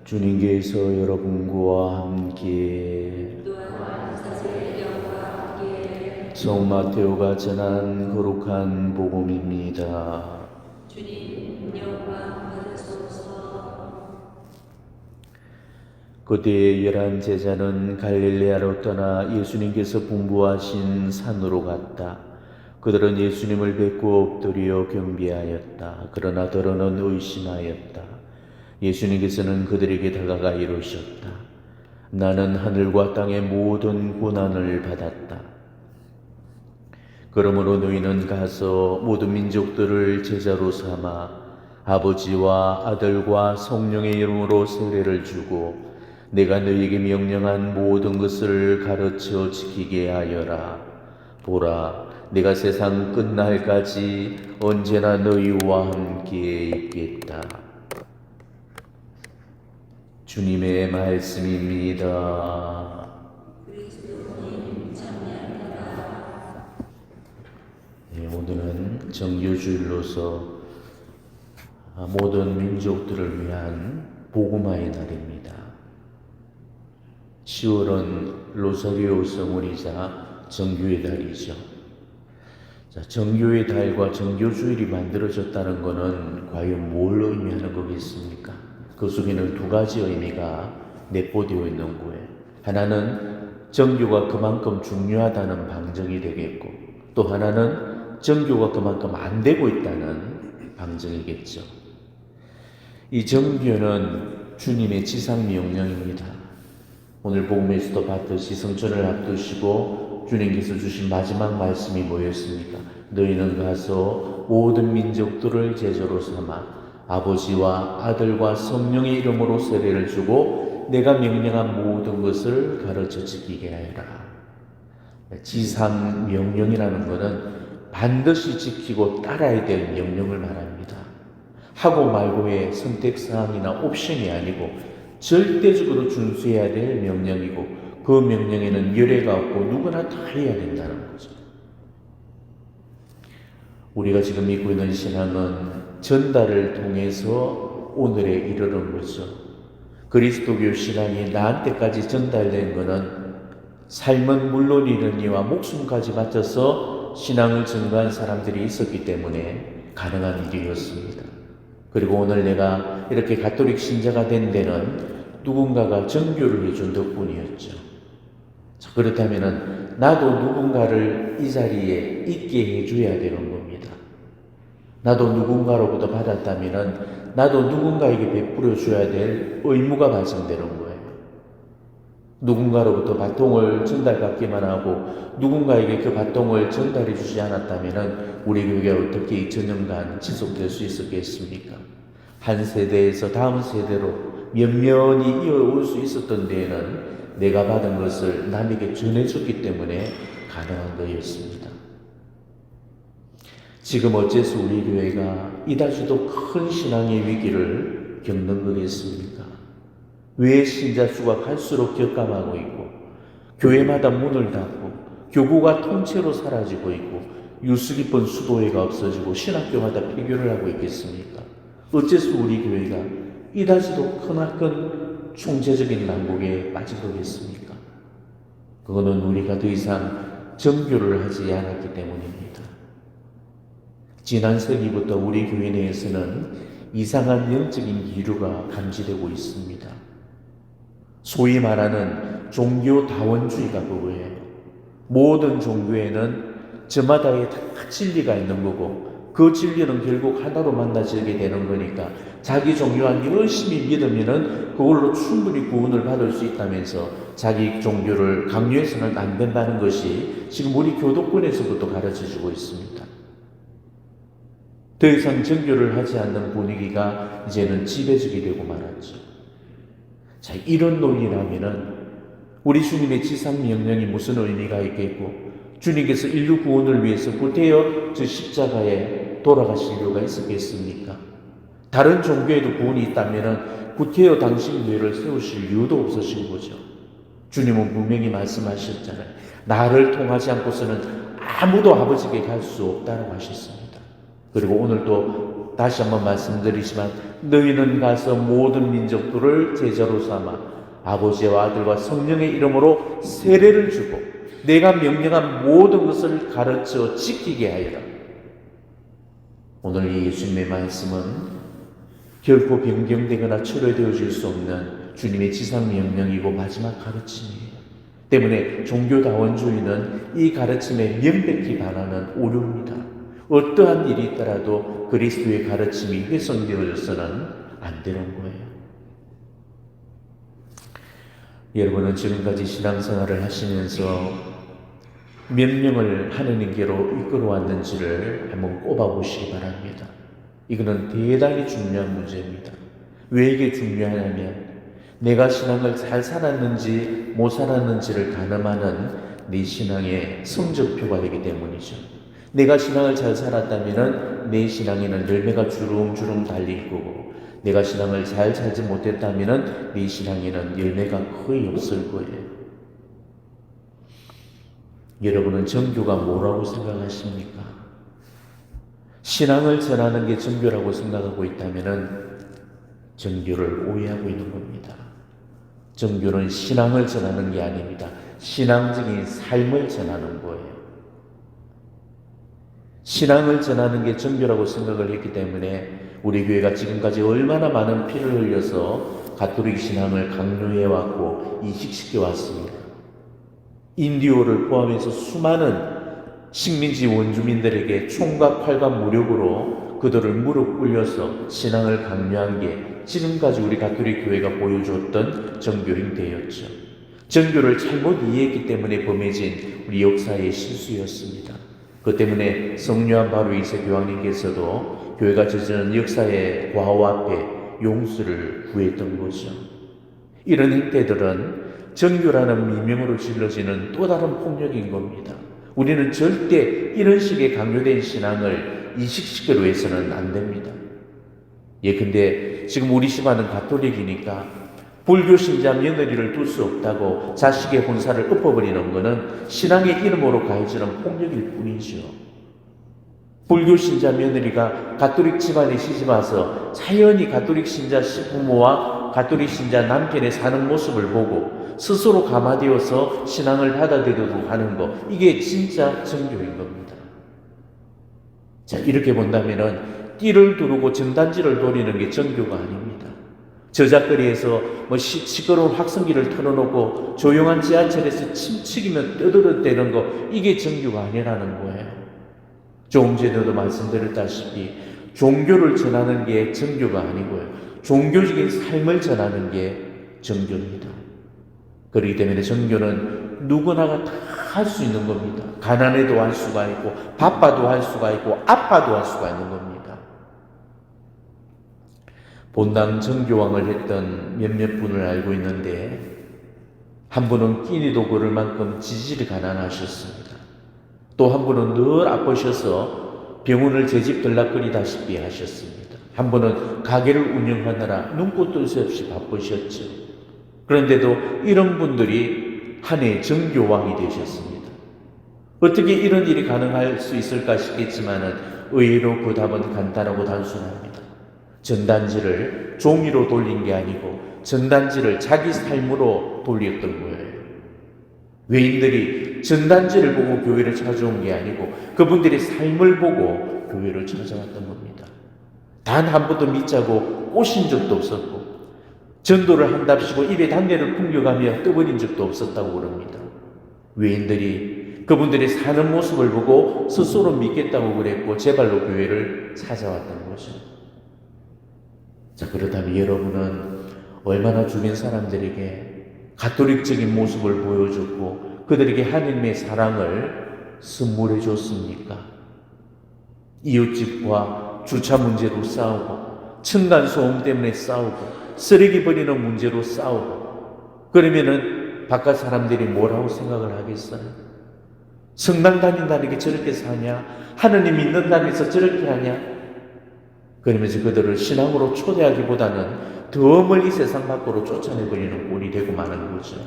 주님께서 여러분과 함께 성 마테오가 전한 거룩한 복음입니다. 주님 영광 받으소서. 그때 11 제자는 갈릴레아로 떠나 예수님께서 분부하신 산으로 갔다. 그들은 예수님을 뵙고 엎드려 경배하였다. 그러나 더러는 의심하였다. 예수님께서는 그들에게 다가가 이르셨다. 나는 하늘과 땅의 모든 고난을 받았다. 그러므로 너희는 가서 모든 민족들을 제자로 삼아 아버지와 아들과 성령의 이름으로 세례를 주고 내가 너희에게 명령한 모든 것을 가르쳐 지키게 하여라. 보라, 내가 세상 끝날까지 언제나 너희와 함께 있겠다. 주님의 말씀입니다. 그리스도님 참여합니다. 오늘은 정교주일로서 모든 민족들을 위한 복음화의 날입니다. 10월은 로사리오 성월이자 정교의 달이죠. 정교의 달과 정교주일이 만들어졌다는 것은 과연 뭘 의미하는 거겠습니까? 그 속에는 두 가지 의미가 내포되어 있는 거예요. 하나는 정교가 그만큼 중요하다는 방증이 되겠고, 또 하나는 정교가 그만큼 안 되고 있다는 방증이겠죠. 이 정교는 주님의 지상 명령입니다. 오늘 복음에서도 봤듯이 성전을 앞두시고 주님께서 주신 마지막 말씀이 뭐였습니까? 너희는 가서 모든 민족들을 제자로 삼아 아버지와 아들과 성령의 이름으로 세례를 주고 내가 명령한 모든 것을 가르쳐 지키게 하여라. 지상 명령이라는 것은 반드시 지키고 따라야 될 명령을 말합니다. 하고 말고의 선택사항이나 옵션이 아니고 절대적으로 준수해야 될 명령이고 그 명령에는 열애가 없고 누구나 다 해야 된다는 거죠. 우리가 지금 믿고 있는 신앙은 전달을 통해서 오늘에 이르는 거죠. 그리스도교 신앙이 나한테까지 전달된 것은 삶은 물론이니와 목숨까지 바쳐서 신앙을 증거한 사람들이 있었기 때문에 가능한 일이었습니다. 그리고 오늘 내가 이렇게 가톨릭 신자가 된 데는 누군가가 정교를 해준 덕분이었죠. 그렇다면 나도 누군가를 이 자리에 있게 해줘야 되는 겁니다. 나도 누군가로부터 받았다면 나도 누군가에게 베풀어 줘야 될 의무가 발생되는 거예요. 누군가로부터 바통을 전달받기만 하고 누군가에게 그 바통을 전달해 주지 않았다면 우리 교회가 어떻게 2000년간 지속될 수 있었겠습니까? 한 세대에서 다음 세대로 면면이 이어올 수 있었던 데에는 내가 받은 것을 남에게 전해줬기 때문에 가능한 거였습니다. 지금 어째서 우리 교회가 이다시도 큰 신앙의 위기를 겪는 거겠습니까? 왜 신자 수가 갈수록 격감하고 있고 교회마다 문을 닫고 교구가 통째로 사라지고 있고 유수 깊은 수도회가 없어지고 신학교마다 폐교를 하고 있겠습니까? 어째서 우리 교회가 이다시도 크나큰 총체적인 난국에 빠진 거겠습니까? 그거는 우리가 더 이상 정교를 하지 않았기 때문입니다. 지난 세기부터 우리 교회 내에서는 이상한 영적인 기류가 감지되고 있습니다. 소위 말하는 종교다원주의가 그거예요. 모든 종교에는 저마다의 다 진리가 있는 거고 그 진리는 결국 하나로 만나지게 되는 거니까 자기 종교한 열심히 믿으면은 그걸로 충분히 구원을 받을 수 있다면서 자기 종교를 강요해서는 안 된다는 것이 지금 우리 교도권에서부터 가르쳐주고 있습니다. 더 이상 정교를 하지 않는 분위기가 이제는 지배적이 되고 말았죠. 자, 이런 논리라면은 우리 주님의 지상 명령이 무슨 의미가 있겠고 주님께서 인류 구원을 위해서 구태여 저 십자가에 돌아가실 이유가 있었겠습니까? 다른 종교에도 구원이 있다면은 구태여 당신 교회를 세우실 이유도 없으신 거죠. 주님은 분명히 말씀하셨잖아요. 나를 통하지 않고서는 아무도 아버지께 갈 수 없다고 하셨습니다. 그리고 오늘도 다시 한번 말씀드리지만 너희는 가서 모든 민족들을 제자로 삼아 아버지와 아들과 성령의 이름으로 세례를 주고 내가 명령한 모든 것을 가르쳐 지키게 하여라. 오늘 이 예수님의 말씀은 결코 변경되거나 철회되어질 수 없는 주님의 지상명령이고 마지막 가르침이에요. 때문에 종교다원주의는 이 가르침에 명백히 반하는 오류입니다. 어떠한 일이 있더라도 그리스도의 가르침이 훼손되어져서는 안 되는 거예요. 여러분은 지금까지 신앙생활을 하시면서 명령을 하느님께로 이끌어왔는지를 한번 꼽아보시기 바랍니다. 이거는 대단히 중요한 문제입니다. 왜 이게 중요하냐면 내가 신앙을 잘 살았는지 못 살았는지를 가늠하는 네 신앙의 성적표가 되기 때문이죠. 내가 신앙을 잘 살았다면 내 신앙에는 열매가 주름주름 달릴 거고 내가 신앙을 잘 살지 못했다면 네 신앙에는 열매가 거의 없을 거예요. 여러분은 정교가 뭐라고 생각하십니까? 신앙을 전하는 게 정교라고 생각하고 있다면 정교를 오해하고 있는 겁니다. 정교는 신앙을 전하는 게 아닙니다. 신앙적인 삶을 전하는 거예요. 신앙을 전하는 게 정교라고 생각을 했기 때문에 우리 교회가 지금까지 얼마나 많은 피를 흘려서 가톨릭 신앙을 강요해왔고 이식시켜왔습니다. 인디오를 포함해서 수많은 식민지 원주민들에게 총과 칼과 무력으로 그들을 무릎 꿇려서 신앙을 강요한 게 지금까지 우리 가톨릭 교회가 보여줬던 정교 행태였죠. 정교를 잘못 이해했기 때문에 범해진 우리 역사의 실수였습니다. 그 때문에 성요한 바로 2세 교황님께서도 교회가 저지른 역사의 과오 앞에 용서를 구했던 거죠. 이런 행태들은 정교라는 미명으로 질러지는 또 다른 폭력인 겁니다. 우리는 절대 이런 식의 강요된 신앙을 이식시키려 해서는 안 됩니다. 근데 지금 우리 집안은 가톨릭이니까 불교 신자 며느리를 둘 수 없다고 자식의 혼사를 엎어버리는 것은 신앙의 이름으로 가해지는 폭력일 뿐이죠. 불교 신자 며느리가 가톨릭 집안에 시집와서 자연히 가톨릭 신자 시부모와 가톨릭 신자 남편의 사는 모습을 보고 스스로 감화되어서 신앙을 받아들이도록 하는 것, 이게 진짜 정교인 겁니다. 자, 이렇게 본다면은 띠를 두르고 전단지를 돌리는 게 정교가 아닙니다. 저작거리에서 시끄러운 확성기를 틀어놓고 조용한 지하철에서 침튀기면 떠들어대는 거, 이게 정교가 아니라는 거예요. 조금 전에도 말씀드렸다시피 종교를 전하는 게 정교가 아니고요. 종교적인 삶을 전하는 게 정교입니다. 그렇기 때문에 정교는 누구나가 다 할 수 있는 겁니다. 가난해도 할 수가 있고 바빠도 할 수가 있고 아파도 할 수가 있는 겁니다. 본당 정교왕을 했던 몇몇 분을 알고 있는데 한 분은 끼니도 걸을 만큼 지질이 가난하셨습니다. 또 한 분은 늘 아프셔서 병원을 제 집 들락거리다시피 하셨습니다. 한 분은 가게를 운영하느라 눈코 뜰 새 없이 바쁘셨죠. 그런데도 이런 분들이 한 해 정교왕이 되셨습니다. 어떻게 이런 일이 가능할 수 있을까 싶겠지만은 의외로 그 답은 간단하고 단순합니다. 전단지를 종이로 돌린 게 아니고 전단지를 자기 삶으로 돌렸던 거예요. 외인들이 전단지를 보고 교회를 찾아온 게 아니고 그분들의 삶을 보고 교회를 찾아왔던 겁니다. 단 한 번도 믿자고 꼬신 적도 없었고 전도를 한답시고 입에 단내를 풍겨가며 떠버린 적도 없었다고 그럽니다. 외인들이 그분들이 사는 모습을 보고 스스로 믿겠다고 그랬고 제발로 교회를 찾아왔던 거죠. 자, 그렇다면 여러분은 얼마나 주변 사람들에게 가톨릭적인 모습을 보여줬고 그들에게 하나님의 사랑을 선물해 줬습니까? 이웃집과 주차 문제로 싸우고 층간소음 때문에 싸우고 쓰레기 버리는 문제로 싸우고 그러면은 바깥 사람들이 뭐라고 생각을 하겠어요? 성당 다닌다는 게 저렇게 사냐? 하느님 믿는다면서 저렇게 하냐? 그러면서 그들을 신앙으로 초대하기보다는 더 멀리 세상 밖으로 쫓아내버리는 꼴이 되고 마는 거죠.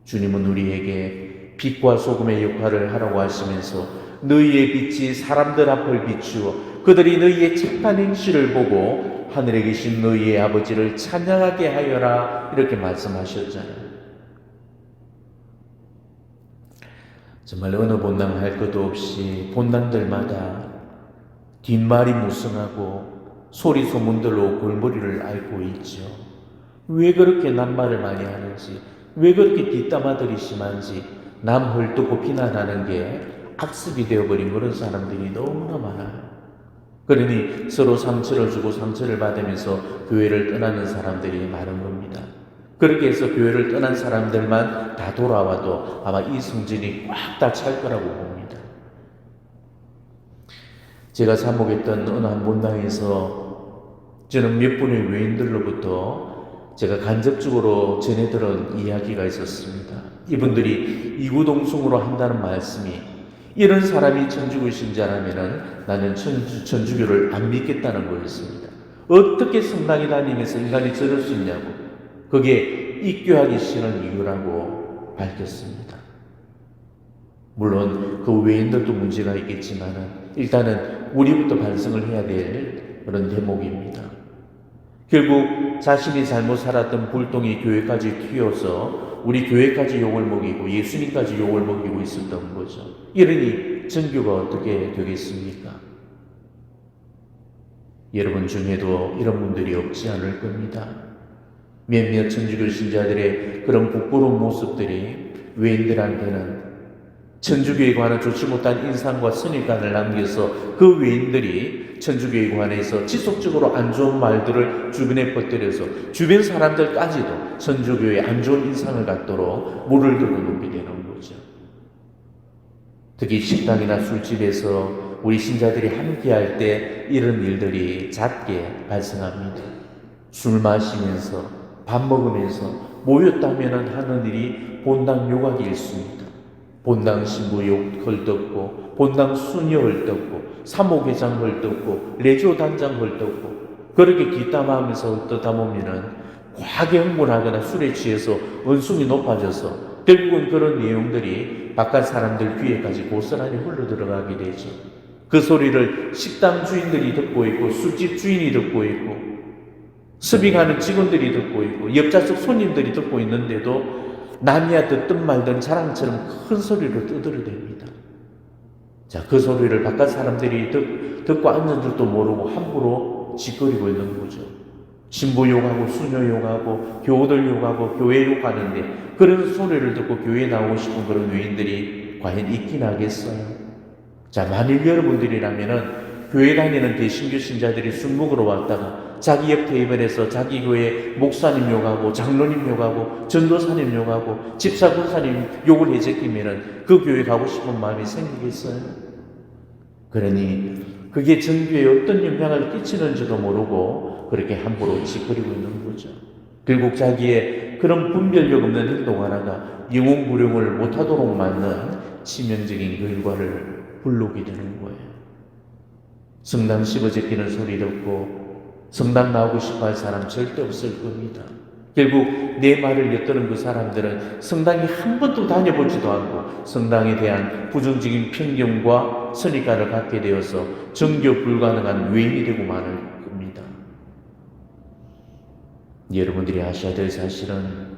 주님은 우리에게 빛과 소금의 역할을 하라고 하시면서 너희의 빛이 사람들 앞을 비추어 그들이 너희의 착한 행실을 보고 하늘에 계신 너희의 아버지를 찬양하게 하여라. 이렇게 말씀하셨잖아요. 정말 어느 본당 할 것도 없이 본당들마다 뒷말이 무성하고 소리 소문들로 골머리를 앓고 있죠. 왜 그렇게 낱말을 많이 하는지, 왜 그렇게 뒷담화들이 심한지 남 헐뜯고 비난하는 게 학습이 되어버린 그런 사람들이 너무나 많아요. 그러니 서로 상처를 주고 상처를 받으면서 교회를 떠나는 사람들이 많은 겁니다. 그렇게 해서 교회를 떠난 사람들만 다 돌아와도 아마 이 성전이 꽉 다 찰 거라고 봅니다. 제가 사목했던 어느 한 본당에서 저는 몇 분의 외인들로부터 제가 간접적으로 전해 들은 이야기가 있었습니다. 이분들이 이구동성으로 한다는 말씀이, 이런 사람이 천주교 신자라면 나는 천주교를 안 믿겠다는 거였습니다. 어떻게 성당에 다니면서 인간이 저럴 수 있냐고, 그게 입교하기 싫은 이유라고 밝혔습니다. 물론 그 외인들도 문제가 있겠지만 일단은 우리부터 반성을 해야 될 그런 대목입니다. 결국 자신이 잘못 살았던 불똥이 교회까지 튀어서 우리 교회까지 욕을 먹이고 예수님까지 욕을 먹이고 있었던 거죠. 이러니 전교가 어떻게 되겠습니까? 여러분 중에도 이런 분들이 없지 않을 겁니다. 몇몇 천주교 신자들의 그런 부끄러운 모습들이 외인들한테는 천주교에 관한 좋지 못한 인상과 선입관을 남겨서 그 외인들이 천주교에 관해서 지속적으로 안 좋은 말들을 주변에 퍼뜨려서 주변 사람들까지도 천주교에 안 좋은 인상을 갖도록 물을 들고 놓게 되는 거죠. 특히 식당이나 술집에서 우리 신자들이 함께할 때 이런 일들이 잦게 발생합니다. 술 마시면서 밥 먹으면서 모였다면 하는 일이 본당 요각이 있습니다. 본당 신부 욕 헐떡고, 본당 수녀 헐떡고, 사모회장 헐떡고, 레조 단장 헐떡고, 그렇게 뒷담화하면서 헐떡다 보면은 과하게 흥분하거나 술에 취해서 언숭이 높아져서 결국은 그런 내용들이 바깥 사람들 귀에까지 고스란히 흘러 들어가게 되죠. 그 소리를 식당 주인들이 듣고 있고, 술집 주인이 듣고 있고, 서빙하는 직원들이 듣고 있고, 옆좌석 손님들이 듣고 있는데도 남이야 듣든 말든 자랑처럼 큰 소리로 떠들어댑니다. 자, 그 소리를 바깥 사람들이 듣고 앉는 줄도 모르고 함부로 짓거리고 있는 거죠. 신부 욕하고 수녀 욕하고 교우들 욕하고 교회 욕하는데 그런 소리를 듣고 교회에 나오고 싶은 그런 외인들이 과연 있긴 하겠어요? 자, 만일 여러분들이라면은 교회 다니는 대신교 신자들이 술 먹으러 왔다가 자기 옆 테이블에서 자기 교회 목사님 욕하고 장로님 욕하고 전도사님 욕하고 집사 권사님 욕을 해제끼면은 그 교회 가고 싶은 마음이 생기겠어요? 그러니 그게 전교에 어떤 영향을 끼치는지도 모르고 그렇게 함부로 짓거리고 있는 거죠. 결국 자기의 그런 분별력 없는 행동 하나가 영혼 구령을 못하도록 만든 치명적인 결과를 불러오게 되는 거예요. 성당 씹어제끼는 소리 듣고 성당 나오고 싶어 할 사람 절대 없을 겁니다. 결국 내 말을 엿드는 그 사람들은 성당에 한 번도 다녀보지도 않고 성당에 대한 부정적인 편견과 선입관을 갖게 되어서 정교 불가능한 외인이 되고 마는 겁니다. 여러분들이 아셔야 될 사실은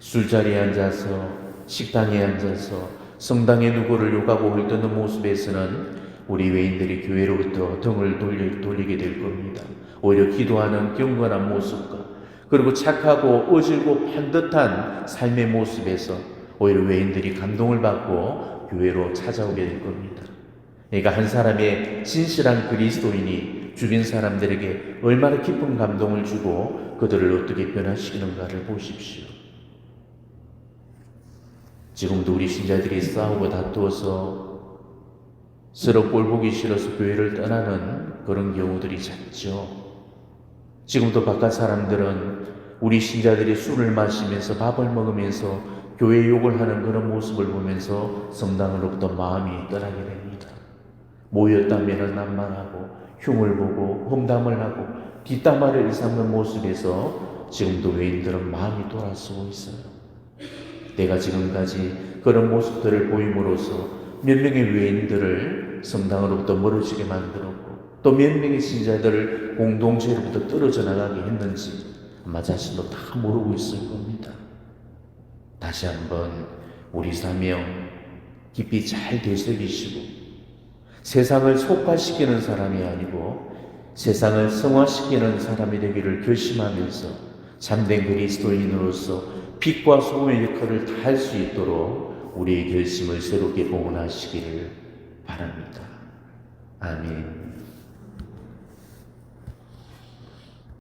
술자리에 앉아서 식당에 앉아서 성당에 누구를 욕하고 헐뜯는 모습에서는 우리 외인들이 교회로부터 등을 돌리게 될 겁니다. 오히려 기도하는 경건한 모습과 그리고 착하고 어질고 반듯한 삶의 모습에서 오히려 외인들이 감동을 받고 교회로 찾아오게 될 겁니다. 그러니까 한 사람의 진실한 그리스도인이 주변 사람들에게 얼마나 깊은 감동을 주고 그들을 어떻게 변화시키는가를 보십시오. 지금도 우리 신자들이 싸우고 다투어서 서로 꼴 보기 싫어서 교회를 떠나는 그런 경우들이 잦죠. 지금도 바깥 사람들은 우리 신자들이 술을 마시면서 밥을 먹으면서 교회 욕을 하는 그런 모습을 보면서 성당으로부터 마음이 떠나게 됩니다. 모였다면 낭만하고 흉을 보고 험담을 하고 뒷담화를 일삼는 모습에서 지금도 외인들은 마음이 돌아서고 있어요. 내가 지금까지 그런 모습들을 보임으로써 몇 명의 외인들을 성당으로부터 멀어지게 만들었고 또 몇 명의 신자들을 공동체로부터 떨어져 나가게 했는지 아마 자신도 다 모르고 있을 겁니다. 다시 한번 우리 사명 깊이 잘 되새기시고 세상을 속화시키는 사람이 아니고 세상을 성화시키는 사람이 되기를 결심하면서 참된 그리스도인으로서 빛과 소금의 역할을 다할 수 있도록 우리의 결심을 새롭게 봉헌하시기를 바랍니다. 아멘.